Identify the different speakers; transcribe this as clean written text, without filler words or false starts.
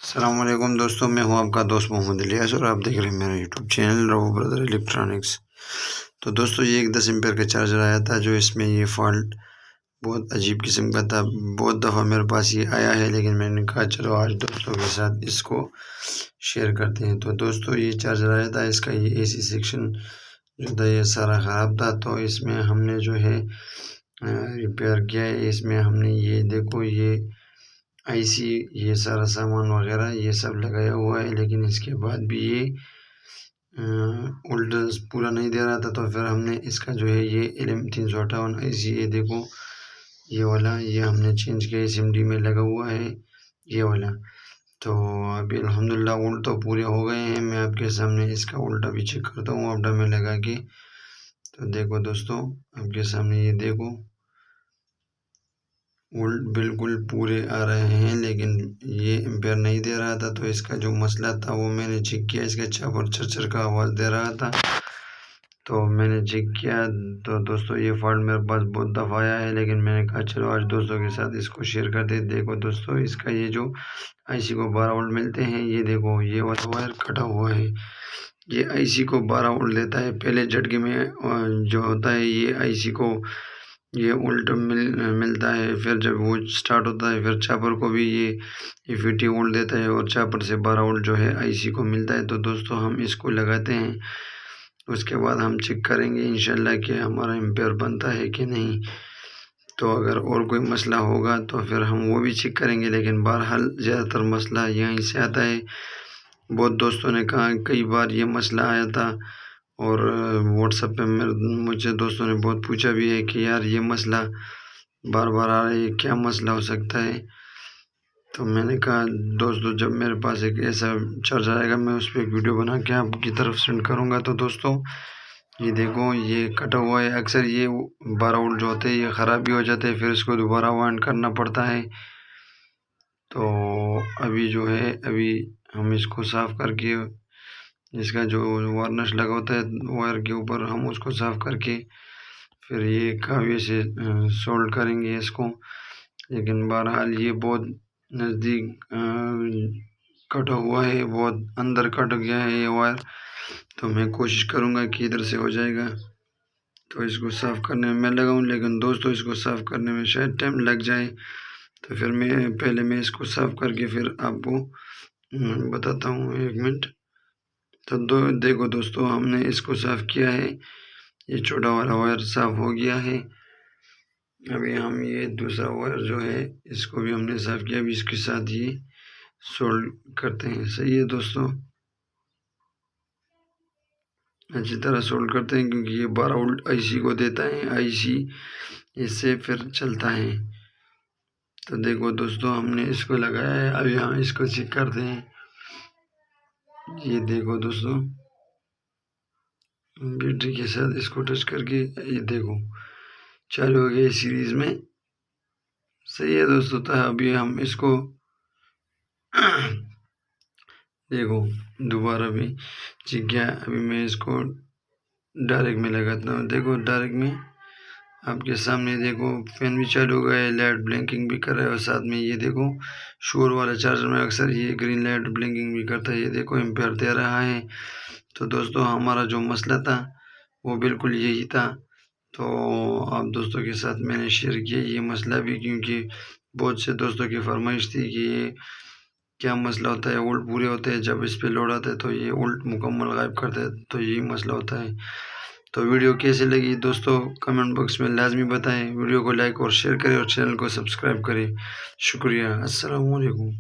Speaker 1: अस्सलामुअलैकुम दोस्तों, मैं हूं आपका दोस्त मोहम्मद इलियास और आप देख रहे हैं मेरा यूट्यूब चैनल रवो ब्रदर इलेक्ट्रॉनिक्स। तो दोस्तों, ये एक 10 एम्पेयर का चार्जर आया था जो इसमें ये फॉल्ट बहुत अजीब किस्म का था। बहुत दफ़ा मेरे पास ये आया है, लेकिन मैंने कहा चलो आज दोस्तों के साथ इसको शेयर करते हैं। तो दोस्तों, ये चार्जर आया था, इसका ये AC सेक्शन जो था ये सारा ख़राब था। तो इसमें हमने जो है रिपेयर किया है। इसमें हमने ये देखो ये IC ये सारा सामान वगैरह ये सब लगाया हुआ है, लेकिन इसके बाद भी ये वोल्टेज पूरा नहीं दे रहा था। तो फिर हमने इसका जो है ये LM358 IC ये देखो ये वाला ये हमने चेंज किया, SMD में लगा हुआ है ये वाला। तो अभी अल्हम्दुलिल्लाह वोल्ट तो पूरे हो गए हैं। मैं आपके सामने इसका उल्टा भी चेक करता हूँ अपडा में लगा के। तो देखो दोस्तों, आपके सामने ये देखो वोल्ट बिल्कुल पूरे आ रहे हैं, लेकिन ये एम्पेयर नहीं दे रहा था। तो इसका जो मसला था वो मैंने चेक किया, इसका चापर चरचर का आवाज़ दे रहा था। तो मैंने चेक किया तो दोस्तों ये फॉल्ट मेरे पास बहुत दफ़ा आया है, लेकिन मैंने कहा चलो आज दोस्तों के साथ इसको शेयर कर दे। देखो दोस्तों, इसका ये जो IC को 12 वोल्ट मिलते हैं, ये देखो ये वाला वायर कटा हुआ है। ये IC को 12 वोल्ट देता है। पहले झटके में जो होता है ये IC को ये उल्टा मिलता है। फिर जब वो स्टार्ट होता है फिर चापर को भी ये 50 वोल्ट देता है और चापर से 12 वोल्ट जो है IC को मिलता है। तो दोस्तों हम इसको लगाते हैं, उसके बाद हम चेक करेंगे इंशाल्लाह कि हमारा एम्पेयर बनता है कि नहीं। तो अगर और कोई मसला होगा तो फिर हम वो भी चेक करेंगे, लेकिन बहरहाल ज़्यादातर मसला यहीं से आता है। बहुत दोस्तों ने कहा, कई बार ये मसला आया था और व्हाट्सएप पे मुझे दोस्तों ने बहुत पूछा भी है कि यार ये मसला बार बार आ रहा है, क्या मसला हो सकता है। तो मैंने कहा दोस्तों, जब मेरे पास एक ऐसा चार्जर आएगा मैं उस पर एक वीडियो बना के आपकी तरफ सेंड करूँगा। तो दोस्तों ये देखो ये कटा हुआ है। अक्सर ये 12 वोल्ट जो होते हैं ये ख़राब भी हो जाते हैं, फिर इसको दोबारा वाइंड करना पड़ता है। तो अभी जो है अभी हम इसको साफ़ करके इसका जो वार्निश लगा होता है वायर के ऊपर हम उसको साफ़ करके फिर ये कावे से सोल्ड करेंगे इसको। लेकिन बहरहाल ये बहुत नज़दीक कटा हुआ है, बहुत अंदर कट गया है ये वायर। तो मैं कोशिश करूँगा कि इधर से हो जाएगा। तो इसको साफ़ करने में मैं लगाऊँ, लेकिन दोस्तों इसको साफ़ करने में शायद टाइम लग जाए। तो फिर मैं इसको साफ़ करके फिर आपको बताता हूँ। 1 मिनट। तो देखो दोस्तों, हमने इसको साफ़ किया है, ये छोटा वाला वायर साफ़ हो गया है। अभी हम ये दूसरा वायर जो है इसको भी हमने साफ़ किया, अभी इसके साथ ये सोल्ड करते हैं। सही है दोस्तों, अच्छी तरह सोल्ड करते हैं क्योंकि ये 12 वोल्ट IC को देता है, IC इससे फिर चलता है। तो देखो दोस्तों, हमने इसको लगाया है, अभी हम इसको चेक करते हैं। ये देखो दोस्तों, बैटरी के साथ इसको टच करके ये देखो चालू हो गया सीरीज में। सही है दोस्तों। तो अभी हम इसको देखो दोबारा भी चेक किया। अभी मैं इसको डायरेक्ट में लगाता हूँ। देखो डायरेक्ट में आपके सामने देखो फैन भी चालू हो गया है, लाइट ब्लिंकिंग भी कर रहा है और साथ में ये देखो शोर वाला चार्जर में अक्सर ये ग्रीन लाइट ब्लिंकिंग भी करता है। ये देखो एम्पेयर दे रहा है। तो दोस्तों हमारा जो मसला था वो बिल्कुल यही था। तो आप दोस्तों के साथ मैंने शेयर किया ये मसला भी, क्योंकि बहुत से दोस्तों की फरमाइश थी कि ये क्या मसला होता है, वोल्ट पूरे होते हैं जब इस पे लोड आता है तो ये वोल्ट मुकम्मल गायब करता है। तो यही मसला होता है। तो वीडियो कैसे लगी दोस्तों कमेंट बॉक्स में लाजमी बताएं। वीडियो को लाइक और शेयर करें और चैनल को सब्सक्राइब करें। शुक्रिया। अस्सलाम वालेकुम।